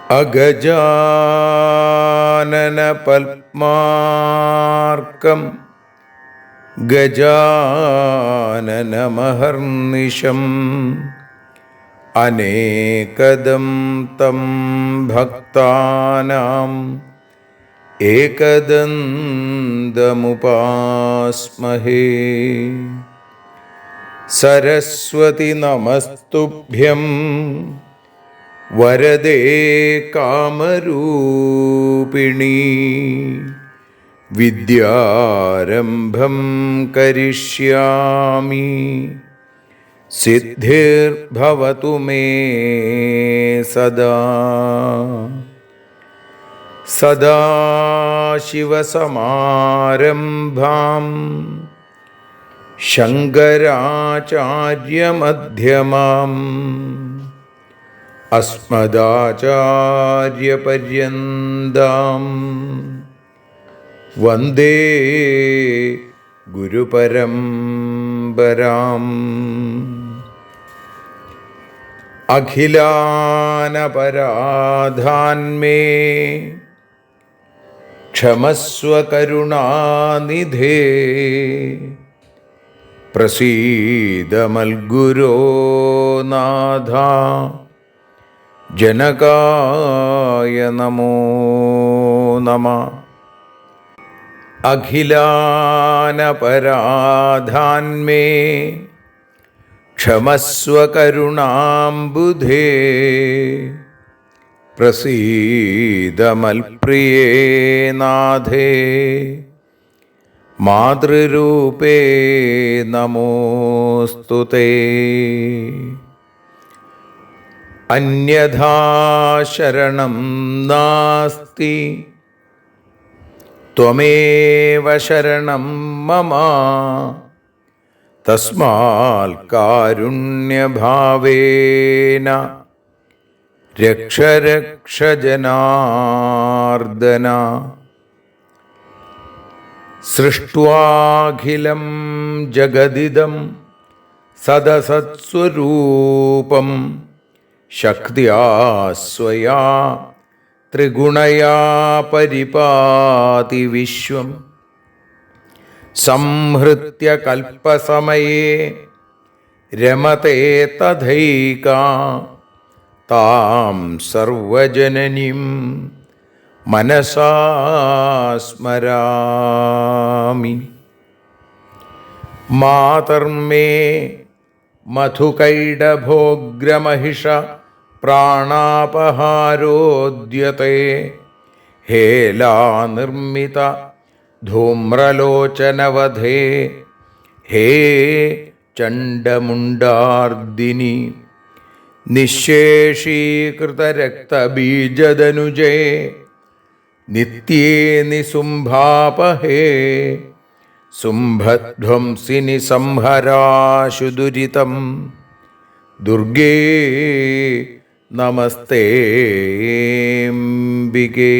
അഗജാനന പത്മാർക്കം ഗജാനനമഹർനിശം അനേകദം തം ഭക്താനാം ഏകദന്തമുപാസ്മഹേ. സരസ്വതി നമസ്തുഭ്യം വരദേ കാമരൂപിണീ. വിദ്യാരംഭം കരിഷ്യാമി സിദ്ധിർഭവതു മേ സദാ. സദാശിവസമാരംഭാം ശങ്കരാചാര്യമധ്യമാം അസ്മദാചാര്യപര്യന്താം വന്ദേ ഗുരുപരമ്പരാം. അഖിലാനപരാധാന്മേ ക്ഷമസ്വ കരുണാനിധേ. പ്രസീദ മൽഗുരോ നാഥ ജനകായ നമോ നമഃ. അഖിലാനപരാധാന്മേ ക്ഷമസ്വ കരുണാംബുധേ. പ്രസീദ മൽപ്രിയേ നാഥേ മാതൃരൂപേ നമോസ്തുതേ. അന്യഥാ ശരണം നാസ്തി ത്വമേവ ശരണം മമ. തസ്മാൽ കാരുണ്യഭാവേന രക്ഷ രക്ഷ ജനാർദ്ദന. സൃഷ്ട്വാഖിലം ജഗദിദം സദസത്സ്വരൂപം ശക്തിയാ സ്വയാ ത്രിഗുണയാ പരിപാതി വിശ്വം. സംഹൃത്യ കൽപ്പസമയേ രമതേ തഥൈകാ. താം സർവജനനീം മനസാ സ്മരാമി. മാതർമേ മധുകൈടഭോഗ്രമഹിഷ പ്രാണാപഹാരോദ്യത്തെ. ഹേലാനിർമ്മിത ധൂമ്രലോചനവധേ. ഹേ ചണ്ഡമുണ്ഡാർദിനി. നിശേഷീകൃതരക്തബീജദനുജേ നിത്യേ നിസുംഭാപഹേ. സുംഭധ്വംസിനി സംഹരാശു ദുരിതം. ദുർഗേ നമസ്തേംബികേ.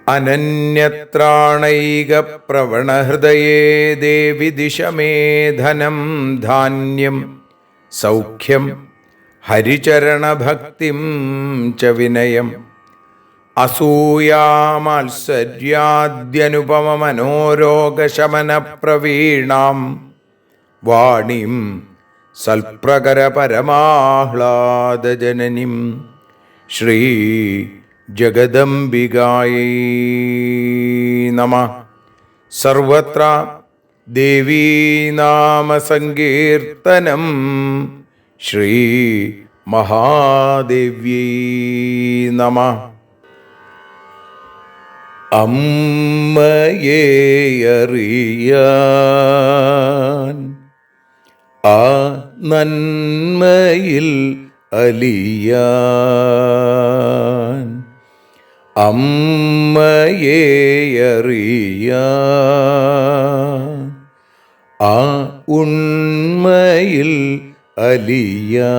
അനന്യത്രാണൈകപ്രവണഹൃദയേ ദേവി ദിശ മേ ധനം ധാന്യം സൗഖ്യം ഹരിചരണഭക്തിം ച വിനയം. അസൂയാമാത്സര്യാദ്യനുപമമനോരോഗശമനപ്രവീണാം വാണീം സൽപ്രകരപരമാഹ്ലാദജനനീം ശ്രീ ജഗദംബികായൈ നമഃ. സർവത്ര ദേവീനാമസങ്കീർത്തനം ശ്രീ മഹാദേവ്യൈ നമഃ. അമ്മയെ അറിയാൻ ആ നന്മയിൽ അലിയാൻ, അമ്മയെ അറിയാൻ ആ ഉണ്മയിൽ അലിയാൻ,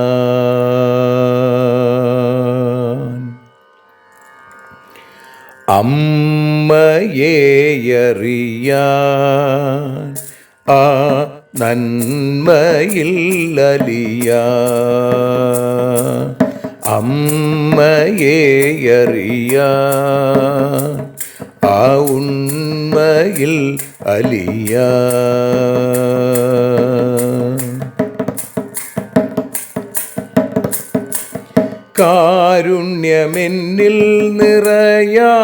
അമ്മയെ അറിയാൻ ആ നന്മയിൽ അലിയാൻ, അമ്മയെ അറിയാൻ ആ ഉണ്മയിൽ അലിയാൻ. കാരുണ്യമെന്നിൽ നിറയാൻ,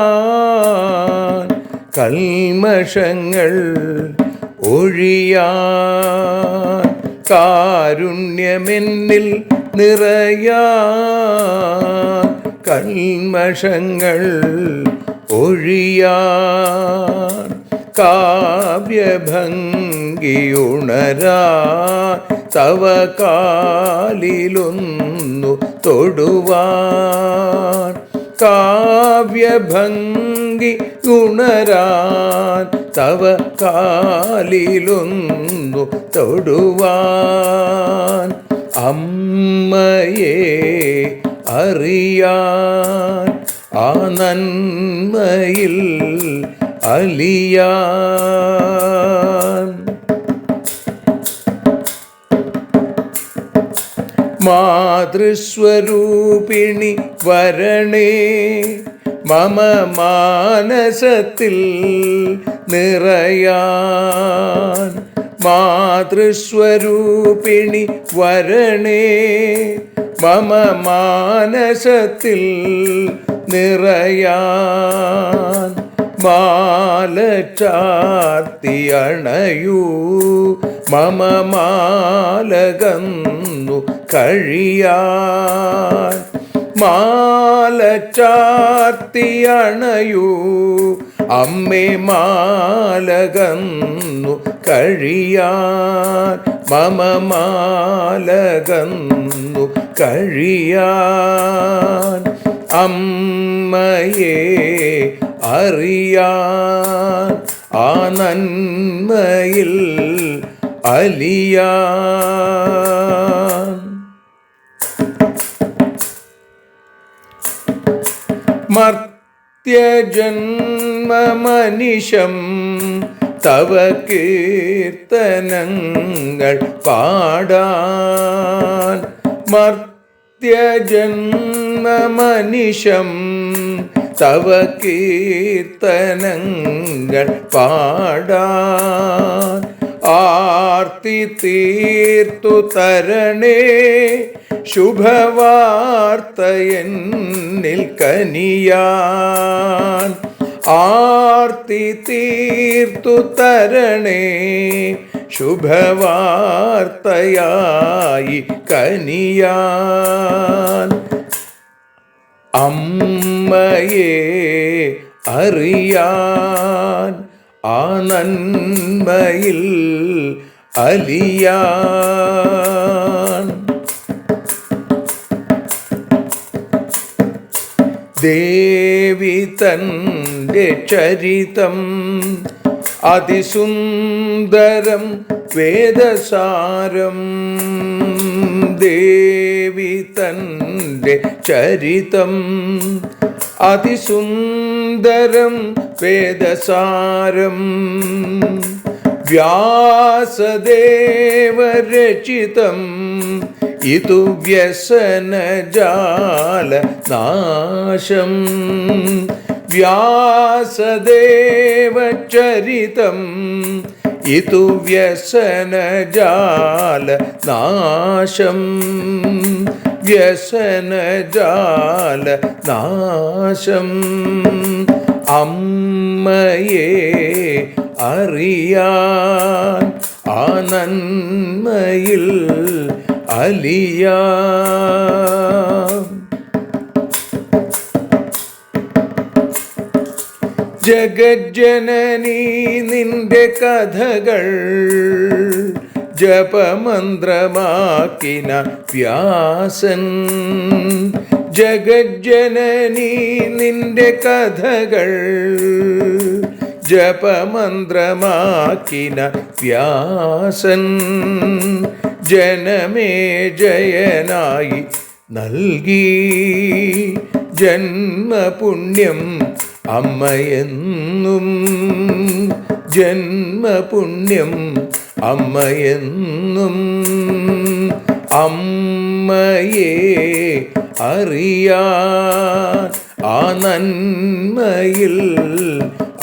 കൽമഷങ്ങൾ ഒഴിയാൻ, കാരുണ്യമെന്നിൽ നിറയാൻ, കൽമഷങ്ങൾ ഒഴിയാൻ, കാവ്യഭംഗിയുണരാൻ തവ കാലിലൊന്നു തൊടുവാൻ, കാവ്യഭംഗി ഉണരാൻ തവ കാലിലൊന്നു തൊടുവാൻ, അമ്മയെ അറിയാൻ ആ നന്മയിൽ അലിയാൻ. മാതൃസ്വരൂപിണി വരണേ മമ മാനസത്തിൽ നിറയാൻ, മാതൃസ്വരൂപിണി വരണേ മമ മാനസത്തിൽ നിറയാൻ, മാല ചാർത്തി അണയൂ മമ മാലകന്നു കഴിയാൻ, മാല ചാർത്തി അണയൂ അമ്മേ മാലകന്നു കഴിയാൻ, മമ മാലകന്നു കഴിയാൻ, അമ്മയെ അറിയാൻ ആ നന്മയിൽ അലിയാൻ. മർത്യജന്മമനിശം തവ കീർത്തനങ്ങൾ പാടാൻ, മർത്യജന്മമനിശം തവ കീർത്തനങ്ങൾ പാടാൻ, ആർത്തി തീർത്തു തരണേ ശുഭവാർത്ത എന്നിൽ കനിയാൻ, ആർത്തി തീർത്തു തരണേ ശുഭവാർത്തയായി കനിയാൻ, അമ്മയെ അറിയാൻ ആ നന്മയിൽ അലിയാൻ. ദേവി തൻ്റെ ചരിതം അതിസുന്ദരം വേദസാരം, ദേവി തൻ്റെ ചരിതം അതിസുന്ദരം വേദസാരം, വ്യാസദേവരചിതം ഇതു വ്യസനജാല നാശം, വ്യാസദേവചരിതം ഇതു വ്യസനജാല നാശം, വ്യസനജാല നാശം, അമ്മയെ അറിയാൻ ആ നന്മയിൽ അലിയാൻ. ജഗജ്ജനനീ നിന്റെ കഥകൾ ജപമന്ത്രമാക്കിന വ്യാസൻ. ജഗജ്ജനനീ നിന്റെ കഥകൾ ജപമന്ത്രമാക്കിന വ്യാസൻ. ജനമേ ജയനായി നൽകി ജന്മപുണ്യം അമ്മയെന്നും. ജന്മപുണ്യം അമ്മയെന്നും. അമ്മയെ അറിയാൻ ആ നന്മയിൽ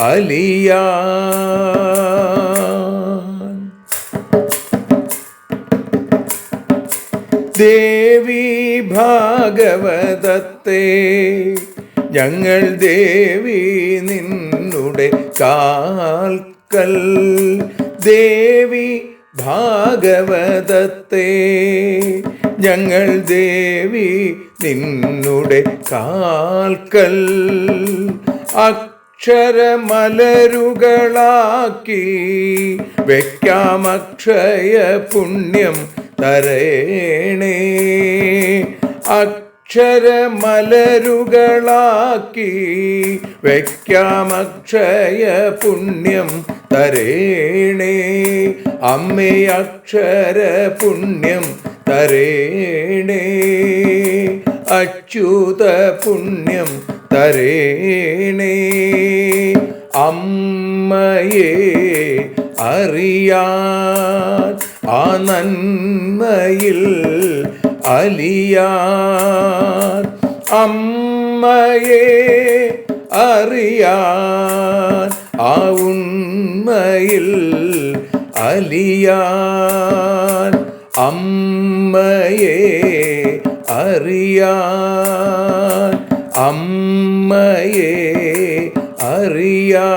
അലിയാൻ. ദേവി ഭാഗവതത്തെ ഞങ്ങൾ ദേവി നിന്നുടെ കാൽക്കൽ. ദേവി ഭാഗവതത്തെ ഞങ്ങൾ ദേവി നിന്നുടെ കാൽക്കൽ. അക്ഷരമലരുകളാക്കി വയ്ക്കാം അക്ഷയ പുണ്യം തരേണേ. അക്ഷരമലരുകളാക്കി വയ്ക്കാം അക്ഷയ പുണ്യം തരേണേ. അമ്മേ അക്ഷര പുണ്യം തരേണേ. അച്യുത പുണ്യം തരേണേ. അമ്മയെ അറിയാൻ ആ നന്മയിൽ അലിയാൻ. അമ്മയെ അറിയാൻ ആ ഉണ്മയിൽ അലിയാൻ. അമ്മയെ അറിയാൻ. അമ്മയെ അറിയാൻ.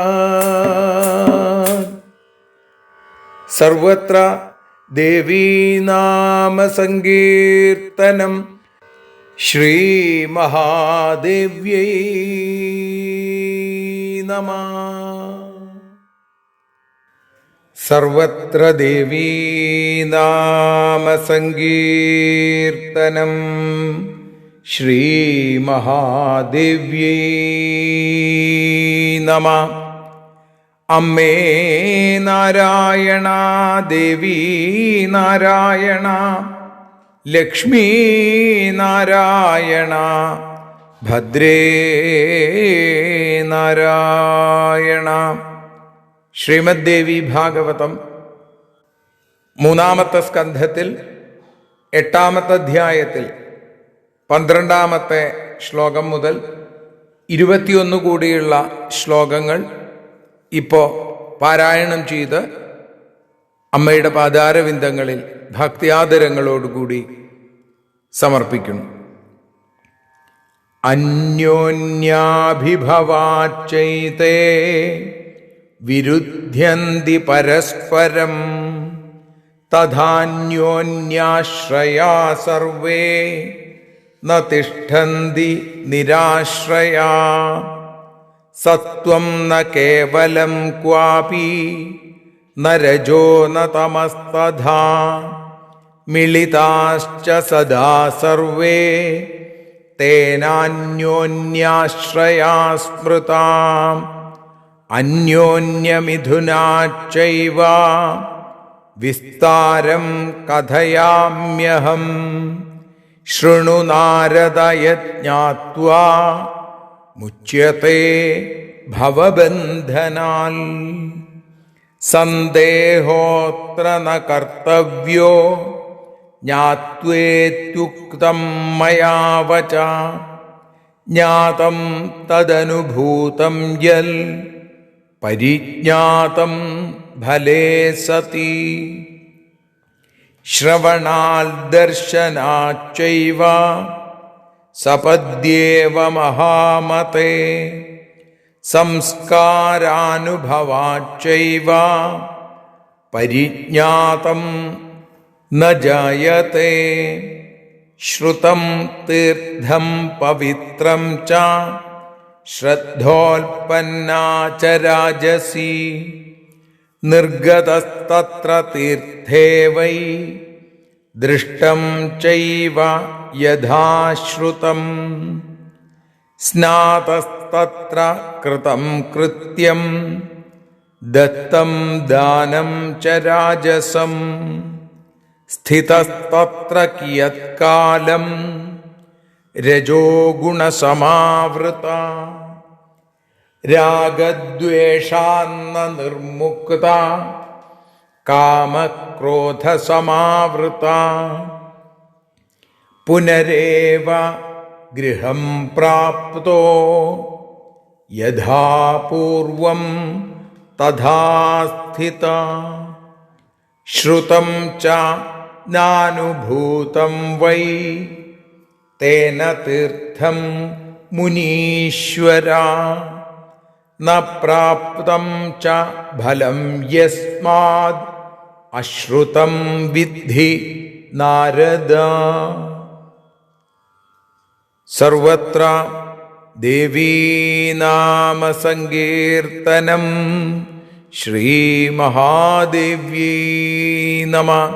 സർവത്ര ദേവീനാമസങ്കീർത്തനം. ശ്രീ മഹാദേവ്യൈ നമഃ. സർവത്ര ദേവീനാമസങ്കീർത്തനം. ശ്രീ മഹാദേവ്യൈ നമഃ. അമ്മേ നാരായണ, ദേവി നാരായണ, ലക്ഷ്മീ നാരായണ, ഭദ്രേ നാരായണ. ശ്രീമദ് ദേവി ഭാഗവതം 3-ാമത്തെ സ്കന്ധത്തിൽ 8-ാമത്തെ അധ്യായത്തിൽ 12-ാമത്തെ ശ്ലോകം മുതൽ 21 കൂടിയുള്ള ശ്ലോകങ്ങൾ ഇപ്പോൾ പാരായണം ചെയ്ത് അമ്മയുടെ പാദാരവിന്ദങ്ങളിൽ ഭക്തിയാദരങ്ങളോടുകൂടി സമർപ്പിക്കുന്നു. അന്യോന്യാഭിഭവാച്ചൈതേ വിരുദ്ധ്യന്തി പരസ്പരം തഥാന്യോന്യാശ്രയാ സർവേ ന തിഷ്ഠന്തി നിരാശ്രയാ. സത്വം ന കേവലം ക്വാപി ന രജോ ന തമസ്തഥാ മിളിതാശ്ച സദാ സർവേ തേനാന്യോന്യാശ്രയാ സ്മൃതാ. അന്യോന്യമിഥുനാച്ചൈവ വിസ്താരം കഥയാമ്യഹം. ശൃണു നാരദ യജ്ഞാത്വാ മുച്യത്തെ ഭവബന്ധനാൽ. സന്ദേഹോത്ര ന കർത്തവ്യോ ജ്ഞാത്വേത്യുക്തം മയാ വച. ജ്ഞാതം തദനുഭൂതം യൽ പരിജ്ഞാതം ഫലേ സതി. ശ്രവണാൽ ദർശനാച്ചൈവ സപദ്യേവ മഹാമതേ. സംസ്കാരാനുഭവാച്ചൈവ പരിജ്ഞാതം ന ജായത്തെ. ശ്രുതം തീർത്ഥം പവിത്രം ച ശ്രദ്ധോൽപന്നാ ച രാജസി നിർഗതസ്തത്ര തീർത്ഥേ വൈ ദൃഷ്ടം ചൈവ യഥാശ്രുതം സ്നാതസ്തത്ര കൃതം കൃത്യം ദത്തം ദാനം ച രാജസം സ്ഥിതസ്തത്ര കിയത്കാലം രജോ ഗുണസമാവൃത രാഗദ്വേഷാന്ന നിർമുക്ത കാമക്രോധസമാവൃത പുനരേവ ഗൃഹം പ്രാപ്തോ യഥാ പൂർവം തഥാ സ്ഥിത ശ്രുതം ച നാനുഭൂതം വൈ തേന തീർത്ഥം മുനീശ്വര ന പ്രാപ്തം ച ഫലം യസ്മാദ് അശ്രുതം വിദ്ധി നാരദ. സർവത്ര ദേവീനാമസങ്കീർത്തനം. ശ്രീമഹാദേവ്യൈ നമഃ.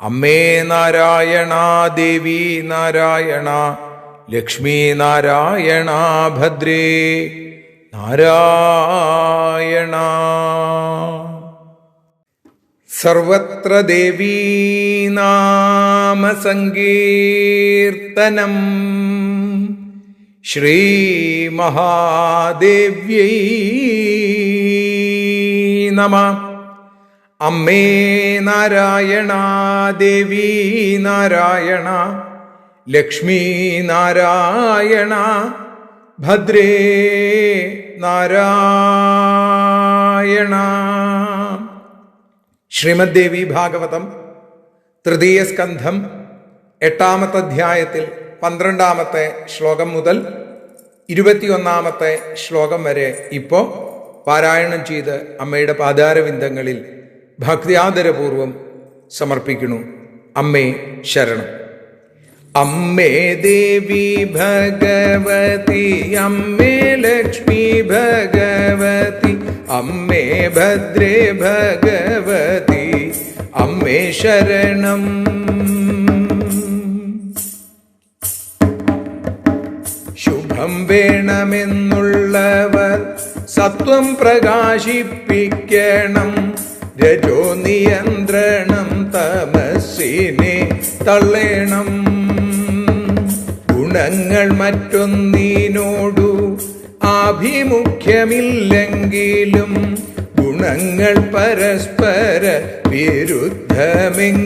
അമ്മേ നാരായണ, ദേവി നാരായണ, ലക്ഷ്മീ നാരായണ, ഭദ്രേ നാരായണ. സർവത്ര ദേവീനാമസങ്കീർത്തനം. ശ്രീമഹാദേവ്യൈ നമഃ. അമ്മേ നാരായണ, ദേവി നാരായണ, ലക്ഷ്മീ നാരായണ, ഭദ്രേ നാരായണ. ശ്രീമദ് ദേവി ഭാഗവതം തൃതീയ സ്കന്ധം 8-ാമത്തെ അധ്യായത്തിൽ 12-ാമത്തെ ശ്ലോകം മുതൽ 21-ാമത്തെ ശ്ലോകം വരെ ഇപ്പോൾ പാരായണം ചെയ്ത് അമ്മയുടെ പാദാരവിന്ദങ്ങളിൽ ഭക്തിയാദരപൂർവം സമർപ്പിക്കുന്നു. അമ്മേ ശരണം. അമ്മേ ദേവി ഭഗവതി, അമ്മേ ലക്ഷ്മി ഭഗവതി, അമ്മേ ഭദ്രേ ഭഗവതി, അമ്മേ ശരണം. ശുഭം വേണമെന്നുള്ളവർ സത്വം പ്രകാശിപ്പിക്കണം. രജോ നിയന്ത്രണം തമസ്സിനെ തള്ളേണം. ഗുണങ്ങൾ മറ്റൊന്നിനോടു ആഭിമുഖ്യമില്ലെങ്കിലും ഗുണങ്ങൾ പരസ്പര വിരുദ്ധമെങ്കിലും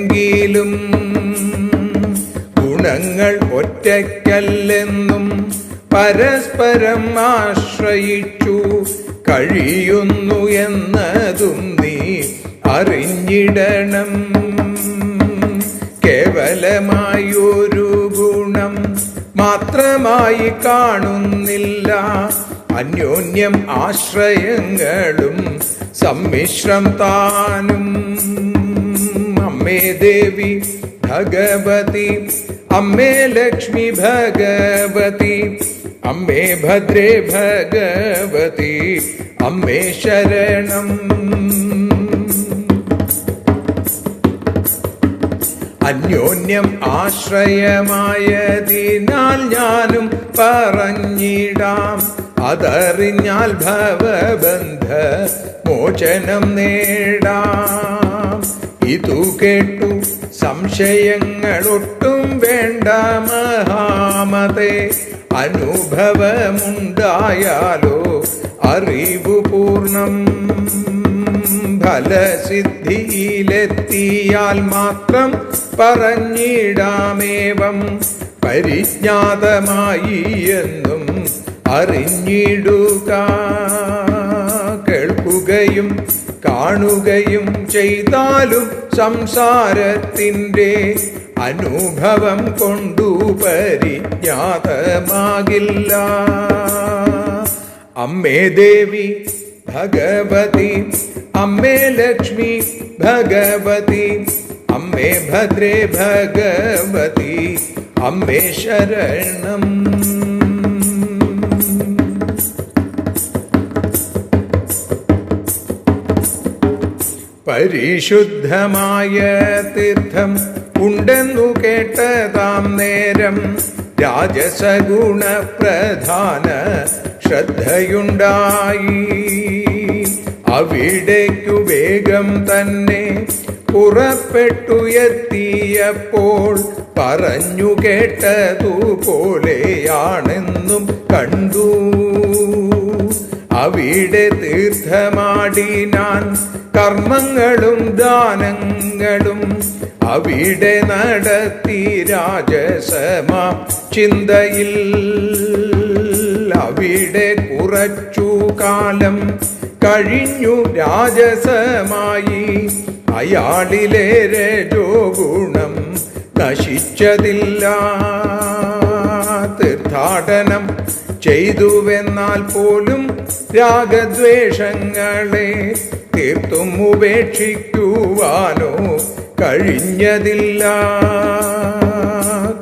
ഗുണങ്ങൾ ഒറ്റയ്ക്കല്ലെന്നും പരസ്പരം ആശ്രയിച്ചു കഴിയുന്നു എന്നതും നീ അറിഞ്ഞിടണം. കേവലമായൊരു ഗുണം മാത്രമായി കാണുന്നില്ല, അന്യോന്യം ആശ്രയങ്ങളും സമ്മിശ്രം താനും. അമ്മേ ദേവി ഭഗവതി, അമ്മേ ലക്ഷ്മി ഭഗവതി, അമ്മേ ഭദ്രേ ഭഗവതി, അമ്മേ ശരണം. അന്യോന്യം ആശ്രയമായതിനാൽ ഞാനും പറഞ്ഞിടാം, അതറിഞ്ഞാൽ ഭവബന്ധ മോചനം നേടാം. ഇതു കേട്ടു സംശയങ്ങളൊട്ടും വേണ്ട മഹാമതേ, അനുഭവമുണ്ടായാലോ അറിവു പൂർണ്ണം. ഫലസിദ്ധിയിലെത്തിയാൽ മാത്രം പറഞ്ഞിടാമേവം, പരിജ്ഞാതമായി എന്നും അറിഞ്ഞിടുക. കേൾക്കുകയും കാണുകയും ചെയ്താലും സംസാരത്തിൻ്റെ അനുഭവം കൊണ്ടു പരിജ്ഞാതമാകില്ല. അമ്മേ ദേവി ഭഗവതി, അമ്മേ ലക്ഷ്മി ഭഗവതി, അമ്മേ ഭദ്രേ ഭഗവതി, അമ്മേ ശരണം. പരിശുദ്ധമായ തീർത്ഥം ഉണ്ടെന്നു കേട്ടതാം നേരം രാജസഗുണപ്രധാന ശ്രദ്ധയുണ്ടായി. അവിടേക്കു വേഗം തന്നെ പുറപ്പെട്ടു എത്തിയപ്പോൾ പറഞ്ഞു കേട്ടതുപോലെയാണെന്നും കണ്ടു. അവിടെ തീർത്ഥമാടിനാൻ കർമ്മങ്ങളും ദാനങ്ങളും അവിടെ നടത്തി രാജസമാം ചിന്തയിൽ. അവിടെ കുറച്ചു കാലം കഴിഞ്ഞു രാജസമായി അയാളിലെ രജോ ഗുണം നശിച്ചതില്ല. തീർത്ഥാടനം ചെയ്തുവെന്നാൽ പോലും രാഗദ്വേഷങ്ങളെ തീർത്തും ഉപേക്ഷിക്കുവാനോ കഴിഞ്ഞതില്ല.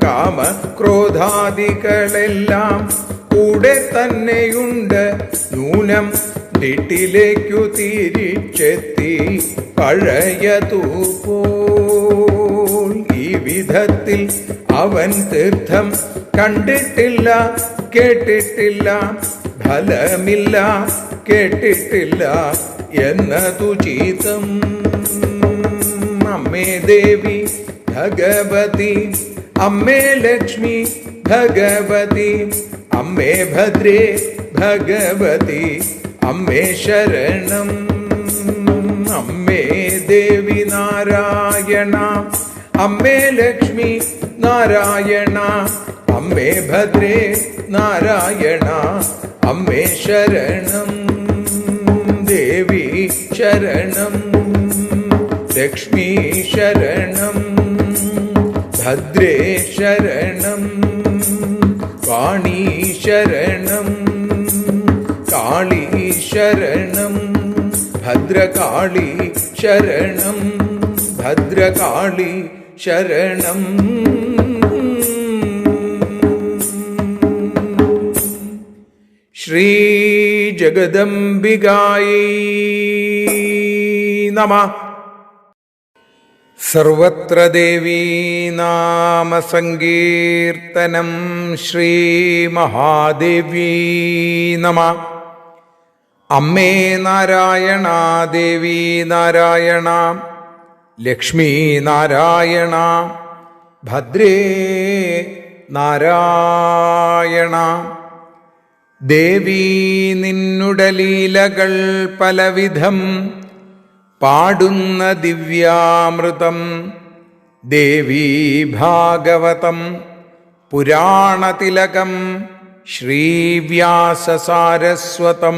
കാമക്രോധാദികളെല്ലാം കൂടെ തന്നെയുണ്ട്. നൂനം വീട്ടിലേക്കു തിരിച്ചെത്തി പഴയതുപോൽ. ഈ വിധത്തിൽ അവൻ തീർത്ഥം കണ്ടിട്ടില്ല, കേട്ടിട്ടില്ല, ഫലമില്ല, കേട്ടിട്ടില്ല എന്നതു ചീതം. അമ്മേ ദേവി ഭഗവതി, അമ്മേ ലക്ഷ്മി ഭഗവതി, അമ്മേ ഭദ്രേ ഭഗവതി, അമ്മേ ശരണം. അമ്മേ ദേവി നാരായണ, അമ്മേ ലക്ഷ്മി നാരായണ, അമ്മേ ഭദ്രേ നാരായണ, അമ്മേ ശരണം. ദേവി ശരണം, ലക്ഷ്മി ശരണം, ഭദ്രേ ശരണം, വാണി ശരണം, കാളി ശരണം, ഭദ്രകാളി ശരണം, ഭദ്രകാളി ശരണം. ശ്രീ ജഗദംബികായൈ നമഃ. സർവത്ര ദേവീ നാമ സങ്കീർത്തനം. ശ്രീ മഹാദേവ്യൈ നമഃ. അമ്മേ നാരായണ, ദേവി നാരായണ, ലക്ഷ്മി നാരായണ, ഭദ്രേ നാരായണ. ദേവി നിന്നുടെ ലീലകൾ പലവിധം പാടുന്ന ദിവ്യാമൃതം. ദേവി ഭാഗവതം പുരാണതിലകം ശ്രീവ്യാസസാരസ്വതം.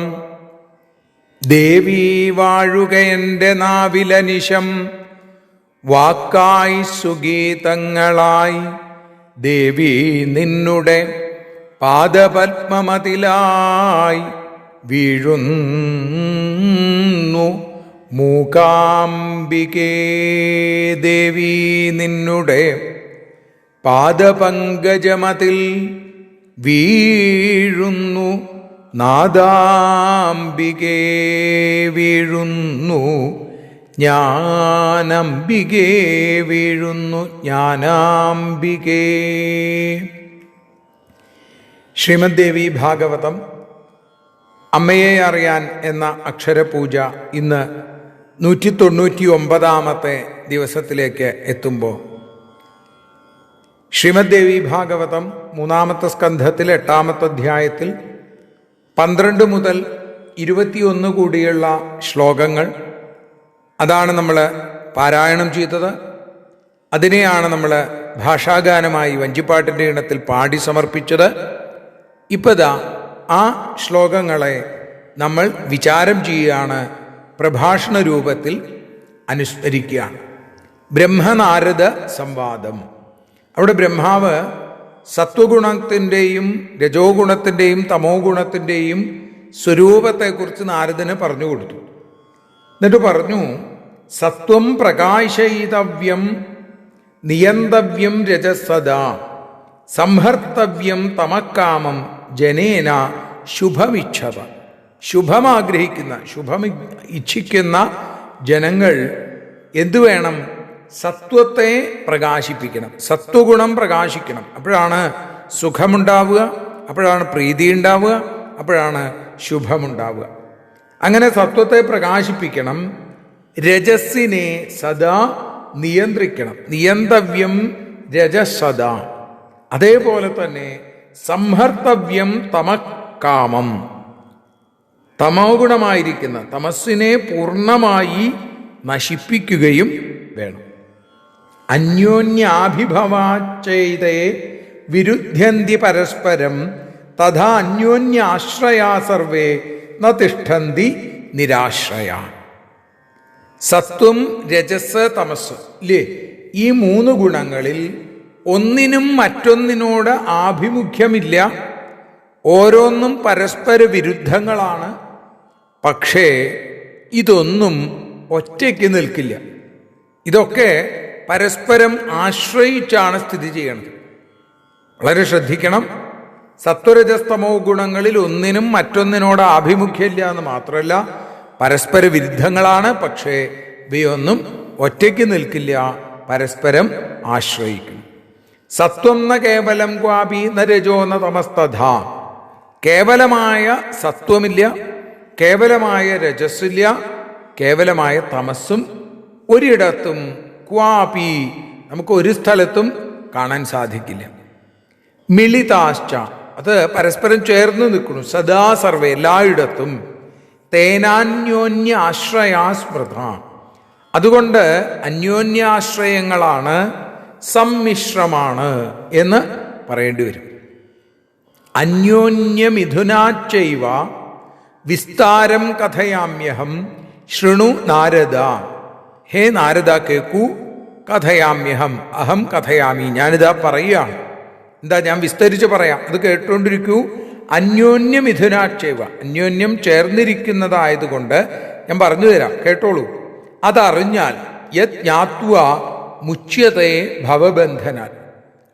ദേവി വാഴുക എൻ്റെ നാവിലനിശം, വാക്കായി സുഗീതങ്ങളായി. ദേവി നിന്നുടെ പാദപത്മമതിലായി വീഴുന്നു മൂകാംബികേ. ദേവി നിന്നുടെ പാദപങ്കജമതിൽ വീഴുന്നു നാദാംബികേ. വീഴുന്നു ജ്ഞാനാംബികേ, വീഴുന്നു ജ്ഞാനാംബികേ. ശ്രീമദ് ദേവി ഭാഗവതം അമ്മയെ അറിയാൻ എന്ന അക്ഷരപൂജ ഇന്ന് 199 ദിവസത്തിലേക്ക് എത്തുമ്പോൾ ശ്രീമദ് ദേവി ഭാഗവതം 3-ാമത്തെ സ്കന്ധത്തിൽ 8-ാമത്തെ അധ്യായത്തിൽ 12 മുതൽ 21 കൂടിയുള്ള ശ്ലോകങ്ങൾ, അതാണ് നമ്മൾ പാരായണം ചെയ്തത്. അതിനെയാണ് നമ്മൾ ഭാഷാഗാനമായി വഞ്ചിപ്പാട്ടിൻ്റെ ഇണത്തിൽ പാടി സമർപ്പിച്ചത്. ഇപ്പതാ ആ ശ്ലോകങ്ങളെ നമ്മൾ വിചാരം ചെയ്യുകയാണ്, പ്രഭാഷണ രൂപത്തിൽ അനുസ്മരിക്കുകയാണ്. ബ്രഹ്മനാരദ സംവാദം. അവിടെ ബ്രഹ്മാവ് സത്വഗുണത്തിൻ്റെയും രജോ ഗുണത്തിൻ്റെയും തമോ ഗുണത്തിൻ്റെയും സ്വരൂപത്തെക്കുറിച്ച് നാരദന് പറഞ്ഞു കൊടുത്തു. എന്നിട്ട് പറഞ്ഞു, സത്വം പ്രകാശയിതവ്യം നിയന്തവ്യം രജസദാ സംഹർത്തവ്യം തമക്കാമം ജനേന ശുഭമിച്ഛത. ശുഭമാഗ്രഹിക്കുന്ന, ശുഭം ഇച്ഛിക്കുന്ന ജനങ്ങൾ എന്തു വേണം? സത്വത്തെ പ്രകാശിപ്പിക്കണം, സത്വഗുണം പ്രകാശിക്കണം. അപ്പോഴാണ് സുഖമുണ്ടാവുക, അപ്പോഴാണ് പ്രീതി ഉണ്ടാവുക, അപ്പോഴാണ് ശുഭമുണ്ടാവുക. അങ്ങനെ സത്വത്തെ പ്രകാശിപ്പിക്കണം. രജസ്സിനെ സദാ നിയന്ത്രിക്കണം, നിയന്തവ്യം രജസദാ. അതേപോലെ തന്നെ സംഹർത്തവ്യം തമക്കാമം, തമോ ഗുണമായിരിക്കുന്ന തമസ്സിനെ പൂർണ്ണമായി നശിപ്പിക്കുകയും വേണം. അന്യോന്യാഭിഭവാചൈതേ വിരുദ്ധ്യന്തി പരസ്പരം തഥാ അന്യോന്യാശ്രയാ സർവേ ന തിഷ്ഠന്തി നിരാശ്രയ. സത്വം, രജസ്, തമസ് ഇല്ലേ, ഈ 3 ഗുണങ്ങളിൽ ഒന്നിനും മറ്റൊന്നിനോട് ആഭിമുഖ്യമില്ല. ഓരോന്നും പരസ്പര വിരുദ്ധങ്ങളാണ്. പക്ഷേ ഇതൊന്നും ഒറ്റയ്ക്ക് നിൽക്കില്ല. ഇതൊക്കെ പരസ്പരം ആശ്രയിച്ചാണ് സ്ഥിതി ചെയ്യണത്. വളരെ ശ്രദ്ധിക്കണം. സത്വരജസ്തമോ ഗുണങ്ങളിൽ ഒന്നിനും മറ്റൊന്നിനോട് ആഭിമുഖ്യമില്ല എന്ന് മാത്രമല്ല, പരസ്പര വിരുദ്ധങ്ങളാണ്. പക്ഷേ ഇവയൊന്നും ഒറ്റയ്ക്ക് നിൽക്കില്ല, പരസ്പരം ആശ്രയിക്കും. സത്വം ന കേവലം ക്വാപി ന രജോ ന തമസ്തഥ. കേവലമായ സത്വമില്ല, കേവലമായ രജസ്സില്ല, കേവലമായ തമസ്സും ഒരിടത്തും ക്വാപി നമുക്ക് ഒരു സ്ഥലത്തും കാണാൻ സാധിക്കില്ല. മിളിതാശ്ച, അത് പരസ്പരം ചേർന്ന് നിൽക്കുന്നു. സദാ സർവേ, എല്ലായിടത്തും. തേനാന്യോന്യ ആശ്രയാ സ്മൃത, അതുകൊണ്ട് അന്യോന്യാശ്രയങ്ങളാണ്, സമ്മിശ്രമാണ് എന്ന് പറയേണ്ടി വരും. അന്യോന്യമിഥുനാച്ചൈവ വിസ്താരം കഥയാമ്യഹം ശൃണു നാരദ. ഹേ നാരദ, കേൾക്കൂ. കഥയാമ്യഹം, അഹം കഥയാമി, ഞാനിതാ പറയുകയാണ്. എന്താ, ഞാൻ വിസ്തരിച്ച് പറയാം, അത് കേട്ടുകൊണ്ടിരിക്കൂ. അന്യോന്യമിഥുനാച്ചൈവ, അന്യോന്യം ചേർന്നിരിക്കുന്നതായതുകൊണ്ട് ഞാൻ പറഞ്ഞു തരാം, കേട്ടോളൂ. അതറിഞ്ഞാൽ യത് ജ്ഞാത്വ മുച്യതേ ഭവബന്ധനാൽ,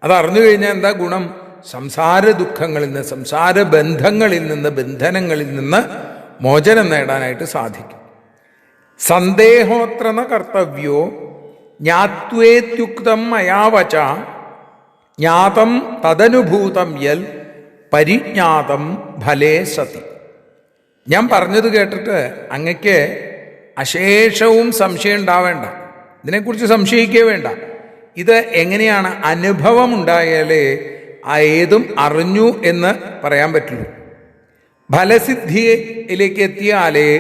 അതറിഞ്ഞു കഴിഞ്ഞാൽ എന്താ ഗുണം? സംസാര ദുഃഖങ്ങളിൽ നിന്ന്, സംസാര ബന്ധങ്ങളിൽ നിന്ന്, ബന്ധനങ്ങളിൽ നിന്ന് മോചനം നേടാനായിട്ട് സാധിക്കും. സന്ദേഹോത്ര ന കർത്തവ്യോ ജ്ഞാത്വേത്യുക്തം മയാവച ജ്ഞാതം തദനുഭൂതം യൽ പരിജ്ഞാതം ഫലേ സതി. ഞാൻ പറഞ്ഞത് കേട്ടിട്ട് അങ്ങക്ക് അശേഷവും സംശയം ഉണ്ടാവേണ്ട, ഇതിനെക്കുറിച്ച് സംശയിക്കേ വേണ്ട. ഇത് എങ്ങനെയാണ്? അനുഭവം ഉണ്ടായാലേ ഏതും അറിഞ്ഞു എന്ന് പറയാൻ പറ്റുള്ളൂ. ഫലസിദ്ധിയിലേക്ക് എത്തിയാലേ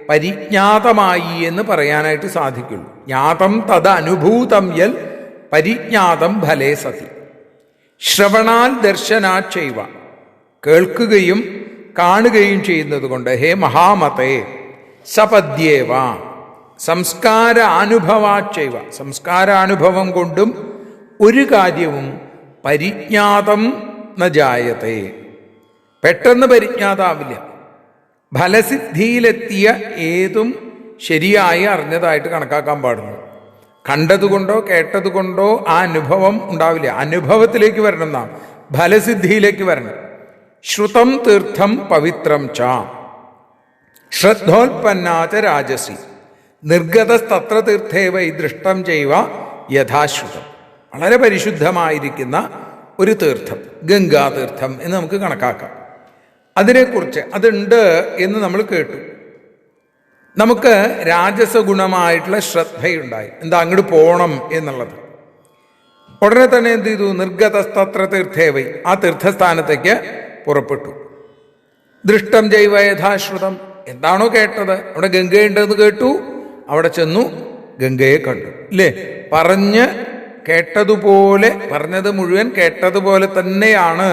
പരിജ്ഞാതമായി എന്ന് പറയാനായിട്ട് സാധിക്കുള്ളൂ. ജ്ഞാതം തദ അനുഭൂതം യൽ പരിജ്ഞാതം ഫലേ സതി. ശ്രവണാൽ ദർശനാ ചെയ്വ, കേൾക്കുകയും കാണുകയും ചെയ്യുന്നത് കൊണ്ട് ഹേ മഹാമതേ സപദ്യേവ സംസ്കാരാനുഭവാച്ചൈവ, സംസ്കാരാനുഭവം കൊണ്ടും ഒരു കാര്യവും പരിജ്ഞാതം ന ജായത്തെ, പെട്ടെന്ന് പരിജ്ഞാതാവില്ല. ഫലസിദ്ധിയിലെത്തിയ ഏതും ശരിയായി അറിഞ്ഞതായിട്ട് കണക്കാക്കാൻ പാടുള്ളൂ. കണ്ടതുകൊണ്ടോ കേട്ടതുകൊണ്ടോ ആ അനുഭവം ഉണ്ടാവില്ല. അനുഭവത്തിലേക്ക് വരണം, നാം ഫലസിദ്ധിയിലേക്ക് വരണം. ശ്രുതം തീർത്ഥം പവിത്രം ച ശ്രദ്ധോൽപ്പന്നാച രാജസി നിർഗതസ്തത്ര തീർത്ഥേവൈ ദൃഷ്ടം ചെയ്വ യഥാശ്രുതം. വളരെ പരിശുദ്ധമായിരിക്കുന്ന ഒരു തീർത്ഥം, ഗംഗാതീർത്ഥം എന്ന് നമുക്ക് കണക്കാക്കാം. അതിനെക്കുറിച്ച് അതുണ്ട് എന്ന് നമ്മൾ കേട്ടു. നമുക്ക് രാജസഗുണമായിട്ടുള്ള ശ്രദ്ധയുണ്ടായി, എന്താ അങ്ങോട്ട് പോകണം എന്നുള്ളത്. ഉടനെ തന്നെ എന്ത് ചെയ്തു? നിർഗതസ്തത്ര തീർത്ഥേവൈ, ആ തീർത്ഥസ്ഥാനത്തേക്ക് പുറപ്പെട്ടു. ദൃഷ്ടം ജൈവ യഥാശ്രുതം, എന്താണോ കേട്ടത്, അവിടെ ഗംഗയുണ്ടെന്ന് കേട്ടു, അവിടെ ചെന്നു ഗംഗയെ കണ്ടു. ഇല്ലേ, പറഞ്ഞ് കേട്ടതുപോലെ, പറഞ്ഞത് മുഴുവൻ കേട്ടതുപോലെ തന്നെയാണ്,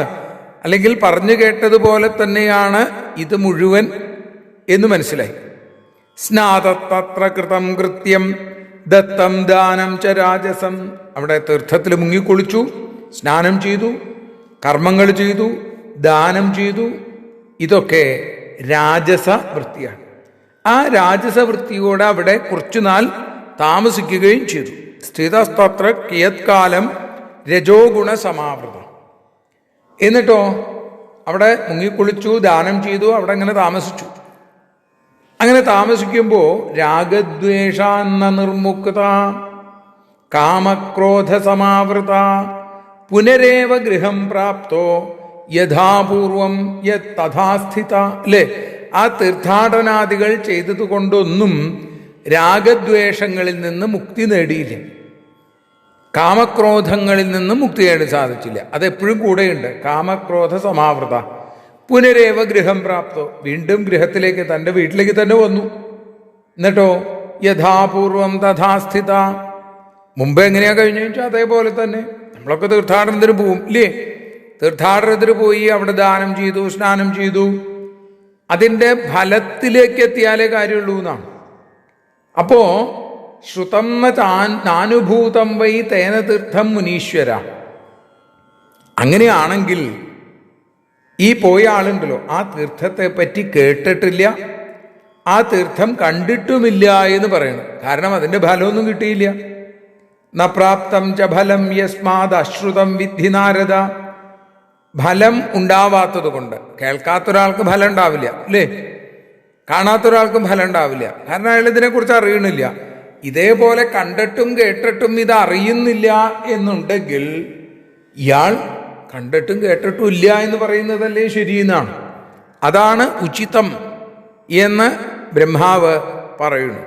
അല്ലെങ്കിൽ പറഞ്ഞു കേട്ടതുപോലെ തന്നെയാണ് ഇത് മുഴുവൻ എന്ന് മനസ്സിലായി. സ്നാതത്തത്ര കൃതം കൃത്യം ദത്തം ദാനം ച രാജസം, അവിടെ തീർത്ഥത്തിൽ മുങ്ങിക്കുളിച്ചു, സ്നാനം ചെയ്തു, കർമ്മങ്ങൾ ചെയ്തു, ദാനം ചെയ്തു. ഇതൊക്കെ രാജസ വൃത്തിയാണ്. ആ രാജസ വൃത്തിയോടെ അവിടെ കുറച്ചുനാൾ താമസിക്കുകയും ചെയ്തു. സ്ഥിതസ്തത്ര കിയത്കാലം രജോ ഗുണ സമാവൃതം. എന്നിട്ടോ അവിടെ മുങ്ങിക്കുളിച്ചു, ദാനം ചെയ്തു, അവിടെ ഇങ്ങനെ താമസിച്ചു. അങ്ങനെ താമസിക്കുമ്പോൾ രാഗദ്വേഷാന്ന നിർമുക്ത കാമക്രോധ സമാവൃത പുനരേവ ഗൃഹം പ്രാപ്തോ യഥാപൂർവം തഥാസ്ഥിത. അല്ലേ? ആ തീർത്ഥാടനാദികൾ ചെയ്തതുകൊണ്ടൊന്നും രാഗദ്വേഷങ്ങളിൽ നിന്ന് മുക്തി നേടിയില്ല, കാമക്രോധങ്ങളിൽ നിന്ന് മുക്തി നേടാൻ സാധിച്ചില്ല. അതെപ്പോഴും കൂടെയുണ്ട്. കാമക്രോധ സമാവൃത പുനരേവ ഗൃഹം പ്രാപ്തോ, വീണ്ടും ഗൃഹത്തിലേക്ക്, തൻ്റെ വീട്ടിലേക്ക് തന്നെ വന്നു. എന്നിട്ടോ യഥാപൂർവം തഥാസ്ഥിത, മുമ്പ് എങ്ങനെയാ കഴിഞ്ഞു വെച്ചാൽ അതേപോലെ തന്നെ. നമ്മളൊക്കെ തീർത്ഥാടനത്തിന് പോവും ഇല്ലേ? തീർത്ഥാടനത്തിന് പോയി അവിടെ ദാനം ചെയ്തു, സ്നാനം ചെയ്തു, അതിൻ്റെ ഫലത്തിലേക്ക് എത്തിയാലേ കാര്യമുള്ളൂ എന്നാണ്. അപ്പോ ശ്രുതം നാനുഭൂതം വൈ തേന തീർത്ഥം മുനീശ്വര. അങ്ങനെയാണെങ്കിൽ ഈ പോയ ആളുണ്ടല്ലോ, ആ തീർത്ഥത്തെ പറ്റി കേട്ടിട്ടില്ല, ആ തീർത്ഥം കണ്ടിട്ടുമില്ല എന്ന് പറയണം. കാരണം അതിൻ്റെ ഫലമൊന്നും കിട്ടിയില്ല. ന പ്രാപ്തം ച ഫലം യസ്മാത് അശ്രുതം വിദ്ധി നാരദ. ഫലം ഉണ്ടാവാത്തത് കൊണ്ട്, കേൾക്കാത്തൊരാൾക്ക് ഫലം ഉണ്ടാവില്ല അല്ലേ? കാണാത്തൊരാൾക്കും ഫലം ഉണ്ടാവില്ല. കാരണം അയാൾ ഇതിനെക്കുറിച്ച് അറിയണില്ല. ഇതേപോലെ കണ്ടിട്ടും കേട്ടിട്ടും ഇത് അറിയുന്നില്ല എന്നുണ്ടെങ്കിൽ ഇയാൾ കണ്ടിട്ടും കേട്ടിട്ടും ഇല്ല എന്ന് പറയുന്നതല്ലേ ശരിയെന്നാണ്. അതാണ് ഉചിതം എന്ന് ബ്രഹ്മാവ് പറയുന്നു.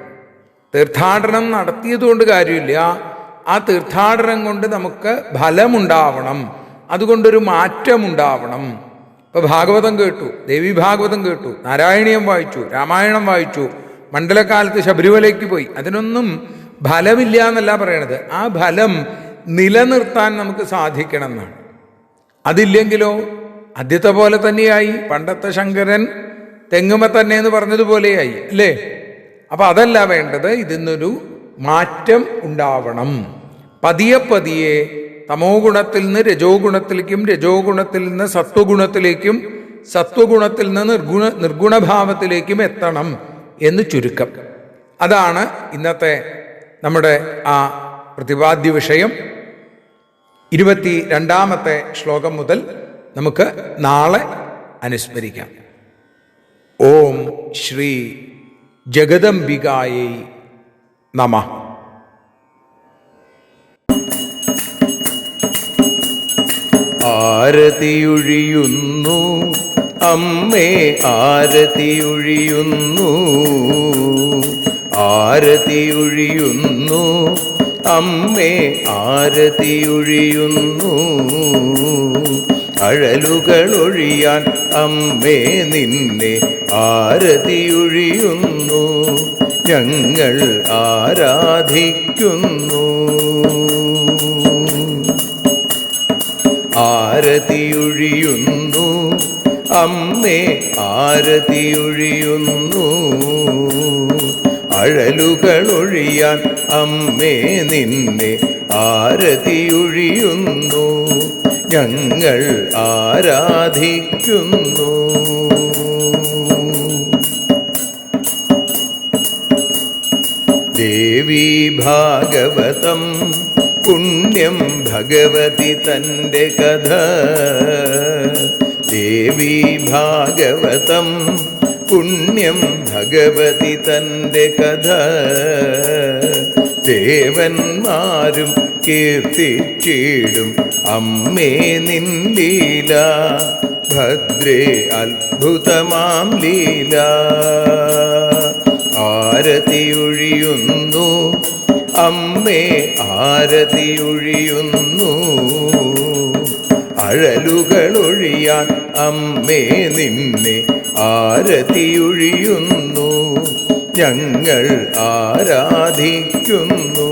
തീർത്ഥാടനം നടത്തിയതുകൊണ്ട് കാര്യമില്ല, ആ തീർത്ഥാടനം കൊണ്ട് നമുക്ക് ഫലമുണ്ടാവണം, അതുകൊണ്ടൊരു മാറ്റമുണ്ടാവണം. ഇപ്പം ഭാഗവതം കേട്ടു, ദേവി ഭാഗവതം കേട്ടു, നാരായണീയം വായിച്ചു, രാമായണം വായിച്ചു, മണ്ഡലകാലത്ത് ശബരിമലയ്ക്ക് പോയി, അതിനൊന്നും ഫലമില്ല എന്നല്ല പറയണത്. ആ ഫലം നിലനിർത്താൻ നമുക്ക് സാധിക്കണം എന്നാണ്. അതില്ലെങ്കിലോ ആദ്യത്തെ പോലെ തന്നെയായി. പണ്ടത്തെ ശങ്കരൻ തെങ്ങുമ തന്നെ എന്ന് പറഞ്ഞതുപോലെയായി അല്ലേ? അപ്പം അതല്ല വേണ്ടത്. ഇതിന്നൊരു മാറ്റം ഉണ്ടാവണം. പതിയെ പതിയെ തമോ ഗുണത്തിൽ നിന്ന് രജോ ഗുണത്തിലേക്കും, രജോ ഗുണത്തിൽ നിന്ന് സത്വഗുണത്തിലേക്കും, സത്വഗുണത്തിൽ നിന്ന് നിർഗുണഭാവത്തിലേക്കും എത്തണം എന്ന് ചുരുക്കം. അതാണ് ഇന്നത്തെ നമ്മുടെ ആ പ്രതിപാദ്യ വിഷയം. 22-ാമത്തെ ശ്ലോകം മുതൽ നമുക്ക് നാളെ അനുസ്മരിക്കാം. ഓം ശ്രീ ജഗദംബികായൈ നമഃ. ആരതിയൊഴിയുന്നു അമ്മേ, ആരതിയൊഴിയുന്നു, ആരതിയൊഴിയുന്നു അമ്മേ, ആരതിയൊഴിയുന്നു. അഴലുകളൊഴിയാൻ അമ്മേ നിന്നെ ആരതിയൊഴിയുന്നു, ഞങ്ങൾ ആരാധിക്കുന്നു. ആരതിയൊഴിയുന്നു അമ്മേ, ആരതിയൊഴിയുന്നു. അഴലുകളൊഴിയാൻ അമ്മേ നിന്നെ ആരതിയൊഴിയുന്നു, ഞങ്ങൾ ആരാധിക്കുന്നു. ദേവി ഭാഗവതം പുണ്യം ഭഗവതി തൻ്റെ കഥ. ദേവി ഭാഗവതം പുണ്യം ഭഗവതി തൻ്റെ കഥ. ദേവന്മാരും കീർത്തിച്ചിടും അമ്മേ നിൻ ലീല, ഭദ്രേ അത്ഭുതമാം ലീല. ആരതിയൊഴിയുന്നു അമ്മേ, ആരതിയൊഴിയുന്നു. അഴലുകളൊഴിയാൻ അമ്മേ നിന്നെ ആരതിയൊഴിയുന്നു, ഞങ്ങൾ ആരാധിക്കുന്നു.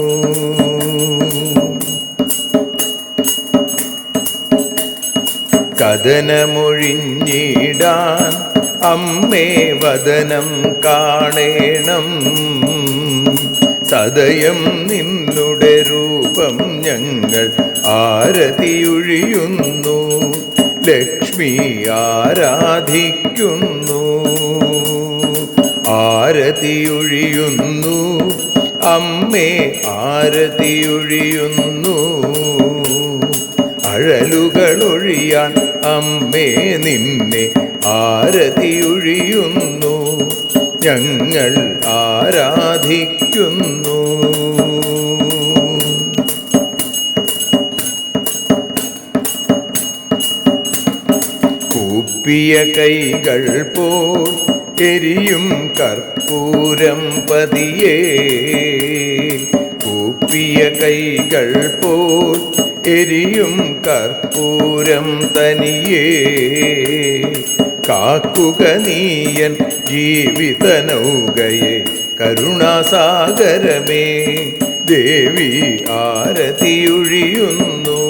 കഥനമൊഴിഞ്ഞിടാൻ അമ്മേ വദനം കാണേണം, സദയം നിന്നുടെ രൂപം ഞങ്ങൾ ആരതിയൊഴിയുന്നു, ലക്ഷ്മി ആരാധിക്കുന്നു. ആരതിയൊഴിയുന്നു അമ്മേ, ആരതിയൊഴിയുന്നു. അഴലുകളൊഴിയാൻ അമ്മേ നിന്നെ ആരതിയൊഴിയുന്നു, ഞങ്ങൾ ആരാധിക്കുന്നു. കൂപ്പിയ കൈകൾ പോൽ എരിയും കർപ്പൂരം പതിയേ, കൂപ്പിയ കൈകൾ പോൽ എരിയും കർപ്പൂരം തനിയേ, കാക്കുക നീയൻ ജീവിത നൗകയെ കരുണാസാഗരമേ. ദേവി ആരതിയൊഴിയുന്നു,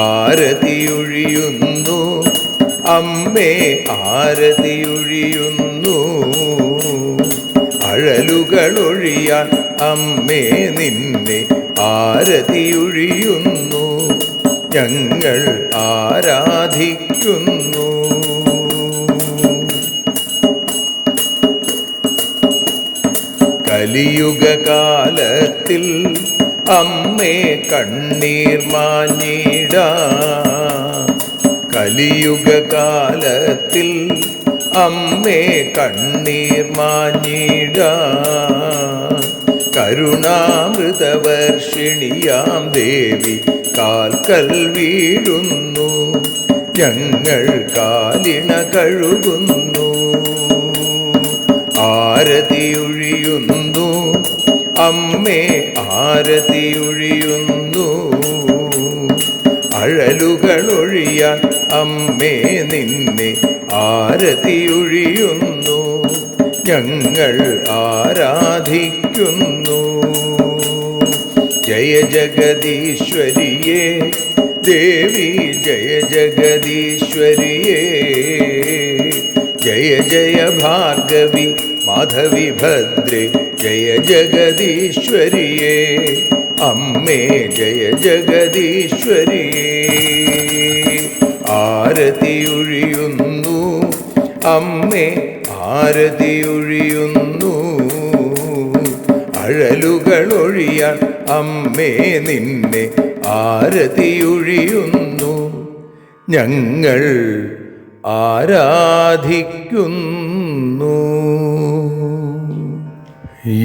ആരതിയൊഴിയുന്നു, അമ്മേ ആരതിയൊഴിയുന്നു. അഴലുകളൊഴിയാൻ അമ്മേ നിന്നെ ആരതിയൊഴിയുന്നു. ഞങ്ങൾ ആരാധിക്കുന്നു. കലിയുഗകാലത്തിൽ അമ്മേ കണ്ണീർ മാഞ്ഞിടാ, കലിയുഗകാലത്തിൽ അമ്മേ കണ്ണീർ മാഞ്ഞിടാ. കരുണാമൃതവർഷിണിയാം ദേവി കാൽക്കൽ വീഴുന്നു. ഞങ്ങൾ കാലിണ കഴുകുന്നു. ആരതിയൊഴിയുന്നു അമ്മേ ആരതിയൊഴിയുന്നു. അഴലുകളൊഴിയാൻ അമ്മേ നിന്നെ ആരതിയൊഴിയുന്നു. ഞങ്ങൾ ആരാധിക്കുന്നു. ജയ ജഗദീശ്വരിയേ ദേവി, ജയ ജഗദീശ്വരിയേ. ജയ ജയ ഭാർഗവി മാധവി ഭദ്രേ, ജയ ജഗദീശ്വരിയേ. അമ്മേ ജയ ജഗദീശ്വരിയേ. ആരതിയൊഴിയുന്നു അമ്മേ ആരതിയൊഴിയുന്നു. അഴലുകളൊഴിയാൻ അമ്മേ നിന്നെ ആരതിയൊഴിയുന്നു. ഞങ്ങൾ ആരാധിക്കുന്നു.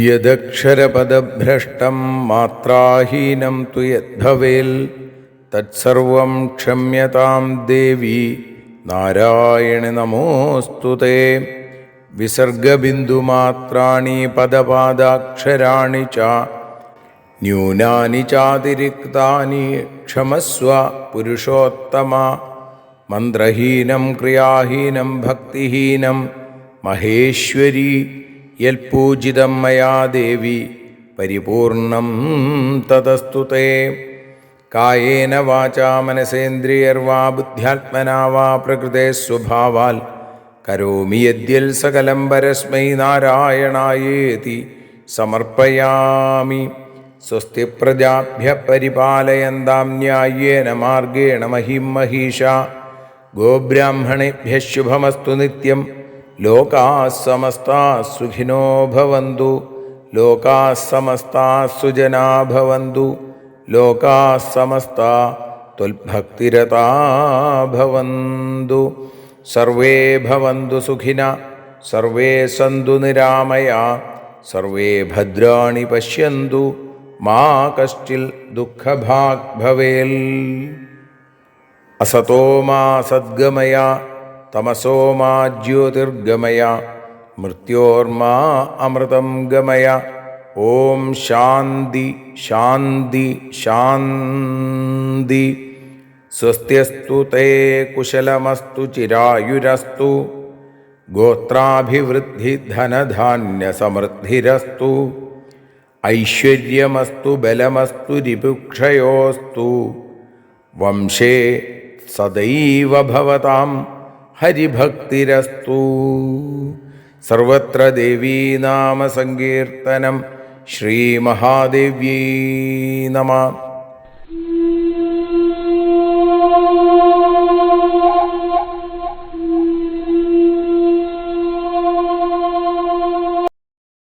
യദക്ഷരപദഭ്രഷ്ടം മാത്രാഹീനം തു യദ്ഭവേൽ തത്സർവം ക്ഷമ്യതാം ദേവി നാരായണി നമോസ്തുതേ. വിസർഗബിന്ദുമാത്രാണി പദപാദാക്ഷരാണി ച ന്യൂനാനി ചാതിരിക്താനി ക്ഷമസ്വ പുരുഷോത്തമ. മന്ത്രഹീനം ക്രിയാഹീനം ഭക്തിഹീനം മഹേശ്വരി യൽപൂജിതം മയാ ദേവി പരിപൂർണം തതസ്തുതേ. കായേന വാചാ മനസേന്ദ്രിയർവാ ബുദ്ധ്യാത്മനാ വാ പ്രകൃതേ സ്വഭാവാൽ കരോമി യദ്യൽ സകലം പരസ്മൈ നാരായണായേതി സമർപ്പയാമി. സ്വസ്തി പ്രജാഭ്യഃ പരിപാലയന്താം ന്യായേന മാർഗേണ മഹിം മഹീഷാ. ഗോബ്രാഹ്മണേഭ്യഃ ശുഭമസ്തു നിത്യം. ലോകാഃ സമസ്താഃ സുഖിനോ ഭവന്തു. ലോകാഃ സമസ്താഃ സുജനാ ഭവന്തു. ലോകാഃ സമസ്താഃ ത്വൽഭക്തിരതാ ഭവന്തു. സർവേ ഭവന്തു സുഖിനഃ, സർവേ സന്തു നിരാമയാ, സർവേ ഭദ്രാണി പശ്യന്തു, മാ കശ്ചിൽ ദുഃഖഭാഗ് ഭവേൽ. അസതോ മാ സദ്ഗമയ, തമസോ മാ ജ്യോതിർഗമയ, മൃത്യോർമാ അമൃതം ഗമയ. ഓം ശാന്തി ശാന്തി ശാന്തി. സ്വസ്ത്യസ്തു തേ കുശലമസ്തു ചിരായുരസ്തു. ഗോത്രാഭിവൃദ്ധി ധനധാന്യസമൃദ്ധിരസ്തു. ഐശ്വര്യമസ്തു ബലമസ്തു രിപുക്ഷയോസ്തു. വംശേ സദൈവ ഭവതാം ഹരിഭക്തിരസ്തു. സർവത്ര ദേവീനാമസങ്കീർത്തനം. ശ്രീമഹാദേവ്യൈ നമഃ.